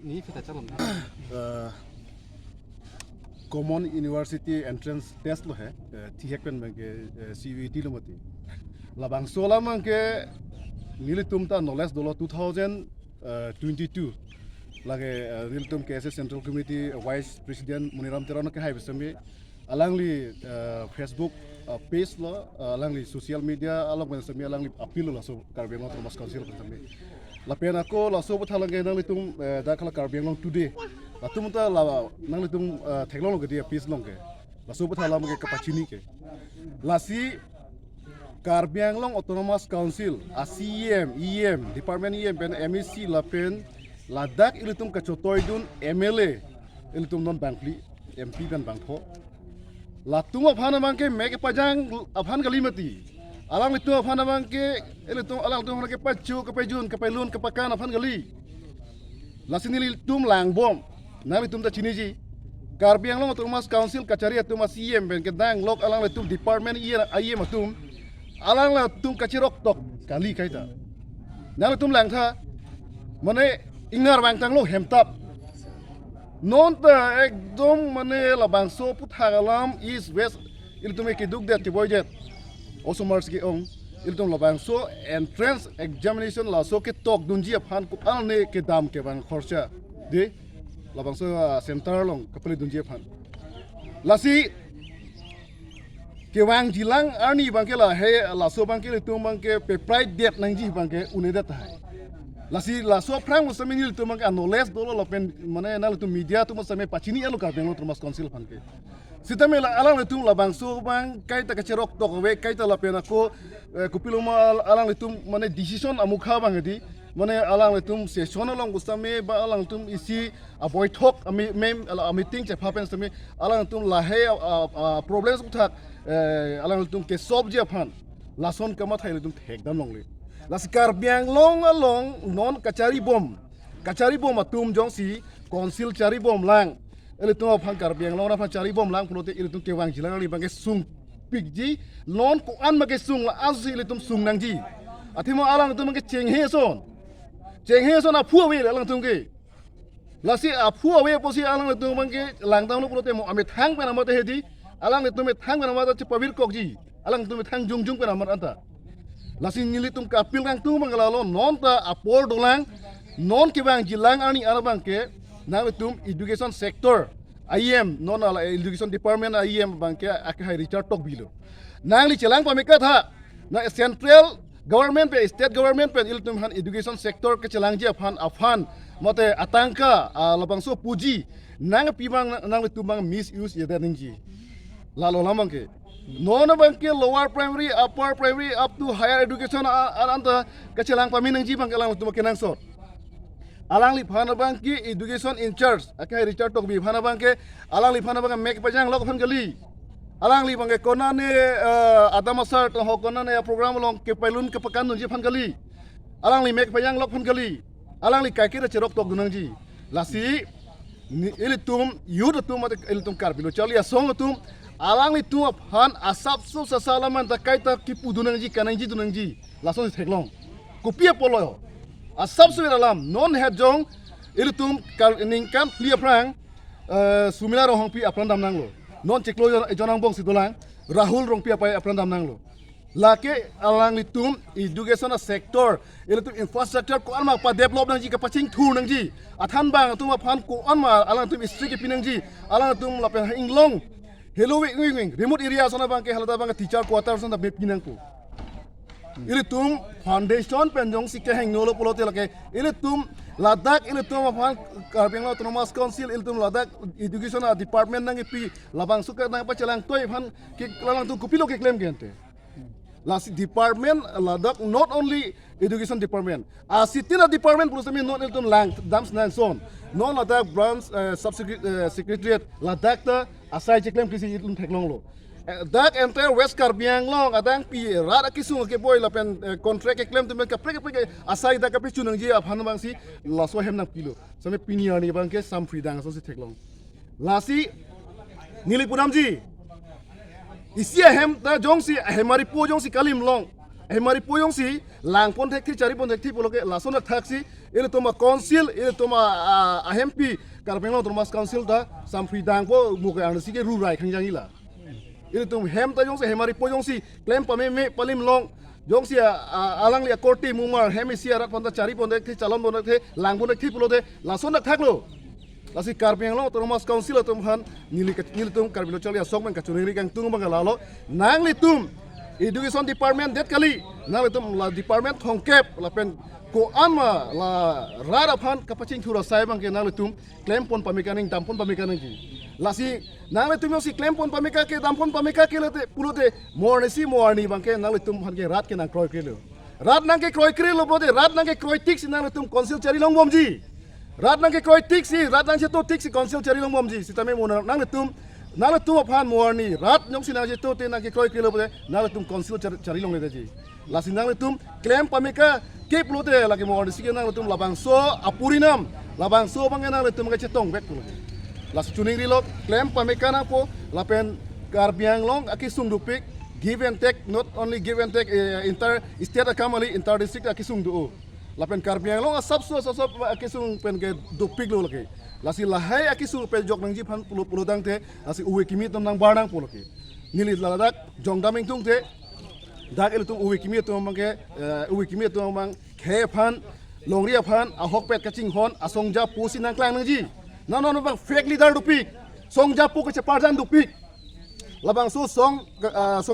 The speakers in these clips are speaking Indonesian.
ni kita calon common university entrance test लो है ठीक पेन में के CUET लो मती labang sola man ke nilitum ta knowledge dolo 2022 lage nilitum ke central committee vice president Muniram Terano ke hai besami alangli Facebook page lo alangli social media along besami alangli appeal lo so Karbiang Long Termas Council besami la pena ko la so bethalang ke nalitum da khala Karbiang Long today la tumta la nalitum technology dia page long ke la so bethalang ke kapacini ke la si Karbiang Long Autonomous Council, ACEM, EM, Department EM, pen MEC, lapen, ladak ilitum kacotoy dun MLA, ilitum non bangli, MP pen bangko. Latum apana bangke meke pajang aphan kalimati. Alang litum apana bangke ilitum alang litum ke pacu, ke pejun, ke pelun, ke pakan aphan kali. Lasin ilitum lang bom, nang litum ta ciniji. Karbiang Long Autonomous Council kacari atum ACEM pen ke dang lok alang litum Department EM atum. Alang la tum kacirok tok kali kaita nang tum lang tha mane ingar bang tang lo hemtap non ta ekdom mane la bang so puthagalam east west il tum ke duk det boyjet osomars ke ong il tum la bang so entrance examination la so ke tok dunji phan ku al ne ke dam ke bang khorcha de la bang so center long kapali dunji phan lasi Kewang jilang arni bangke la he la so bangke le tum bangke pe pride det nangji bangke uneda tai la si la so prang musame ni tum bangke knowledge dolo la pen mane na le tum media tum musame pachini alo Karbiang Long Termas Council bangke sitame la alang le tum la bang so bang kai ta kacerok tok we kai ta la pen ako kupiloma alang le tum mane decision amukha bangedi mane alang le tum session along gustame ba alang tum isi avoid talk meeting che happen same alang tum la he problems uthak alang tum ke sob je phan lason kama thai tum thek dam long le las Karbiang Long along non kacari bom atum jong si council cari bom lang ele tum phan Karbiang Long na phan cari bom lang punote ele tum kewang jilang li bang ke sung pikji non ko an ma ke sung la azi ele tum sung nang ji athimo alang tum ke cheng he son a phua we alang tum ke lasi a phua we posi alang tum bang ke lang dang lo punote mo ame thang pe na ma te hedi alang le tume thang na mata pawir kokji alang tume thang jungjung pe namar anta lasi nili tum kapil kang tu mangalalo non ta apor dolang non ke bang jilang ani arabang ke na tum education sector IEM non ala education department IEM bang ke ak hai Richard tok bilo nang li chelang pamika tha na central government pe state government pe il tum han education sector ke chelang ji afan mate atangka labang so puji nang pibang nang tum bang misuse ye daningi lalo lamang ke non bang ke lower primary upper primary up to higher education anta kacelang paminang ji bang kelang tu makinang sot alang li phana bang ki education in charge akai Richard tok bi phana bang ke alang li phana bang mek pajang lok phan gali alang li bang ke kona ne adamasar to hokona ne program long ke pailun ke pakan ji phan gali alang li mek pajang lok phan gali alang li kai ki cherok tok dunang ji lasi ili tum yud tum mat ili tum karbilo chali asong tum alang li tum phan asap so sasalaman ta kai ta kipu dunang ji kanang ji dunang ji lason theklong kopia polo asap so alam non het jong ili tum ningkan plia prang sumila rohong pi apran dam nang lo non cheklo jonang bong sidolang Rahul rong pi apa apran dam nang lo lake alang li tum education sector ili tum infrastructure ko anma pa develop nang ji ka paching thu nang ji athan bang tum phan ko anma alang tum street ki pinang ji alang tum lapen inglong hello wing remote area sana bang ke halata bang teacher quarter sana be pinang ko ili tum foundation penjong si ke hang nolo polote lake ili tum ladak ili tum phan Karbiang Long Autonomous Council ili tum ladak education department nang pi labang suka nang pachalang toy phan ke lalang tum kupilo ke claim gente last department ladak not only education department sitina department plus me not iltum lang dams nang son non ladak branch secretariat ladak ta asai cheklem kisi iltum theklong lo dak entire West Karbiang Long adang pi rada kisung ke boy lapen contract ke claim tu ka prek asai da ka pi chunang ji aphan bang si laso hem nang pilo same piniar ni bang ke sam free dang so si theklong lasi nili punam ji isia hem ta jong si hemari po jong si kalim long hemari po jong si lang pon thek thi chari pon thek thi poloke lason thak si ele toma council ele toma ahempi karpeng long toma council da sampri dang po muka ang sige rurai khangjang ila ele tum hem ta jong se hemari po jong si claim pa me palim long jong si alang lia korti mumar hemi si arat ponda cari ponda thi calon ponda the lang ponda thi pulo de lason nak thaklo lasi karpeng long toma council tum han nili tum karbilo chalia sok man kachuneri kang tung bang lalo nang li tum education department det kali nang li tum la department thongkep la pen ko ama la rara phan kapaching thura sai bang ke nang li tum claim pon pamikaning dampon pamikaning ki lasi nang li tum si claim pon pamika ke dampon pamika ke lete pulote morni bang ke nang li tum han ke rat ke nang kroi ke lo rat nang ke kroi kre lo bote rat nang ke kroi tik si nang li tum council chari long bomji rat nang ke kroi tik si rat nang se to tik si council chari long bomji si tame mo nang li tum aphan morni rat nyong si nang je to te nang ke kroi ke lo bote nang li tum council chari long le ji lasi nang li tum claim pamika ke pulote lagi morni si ke nang li tum labang so apurinam labang so bang nang li tum ke chetong bet pulote las chuning rilok claim pamekana po lapen karbiang long akisung dupik give and take not only give and take inter state akamali inter district akisung du lapen karbiang long asap so akisung pen ke dupik lo lagi lasi lahai akisung pe jok nang jipan pulo dang te lasi uwe kimi tom nang barang po lagi nili ladak jong daming tung te dak el tung uwe kimi tom mang ke uwe kimi tom mang khe phan longria phan ahok pet kaching hon asongja pusin nang klang nang ji no bang fake leader dupik song japu ke ceparjan dupik labang su song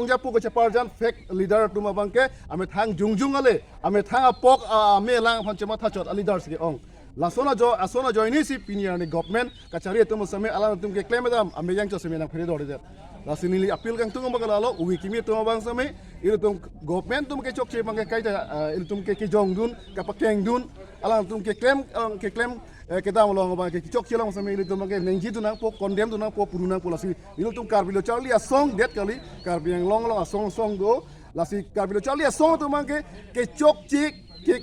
japu ke ceparjan fake leader tuma bang ke ame thang jungjung ale ame thang apok ame lang phan chema thachot leader sige ong asona jo ini si pinia ni government kachari tum same ala tum ke claim dam ame yang cho same nang phire dor de la sinili appeal kang tung bang lalo uwi kimi tum bang same il tum government tum ke chok che bang ke kai il tum ke jong dun ka pakeng dun ala tum ke claim kita molong bang ke chok chilang same ini tum ke nengji tu nang po condemn tu nang po puru nang po lasi il tum karbilo charli a song det kali karbiang long a song do lasi karbilo charli a song tu bang ke chok chik ke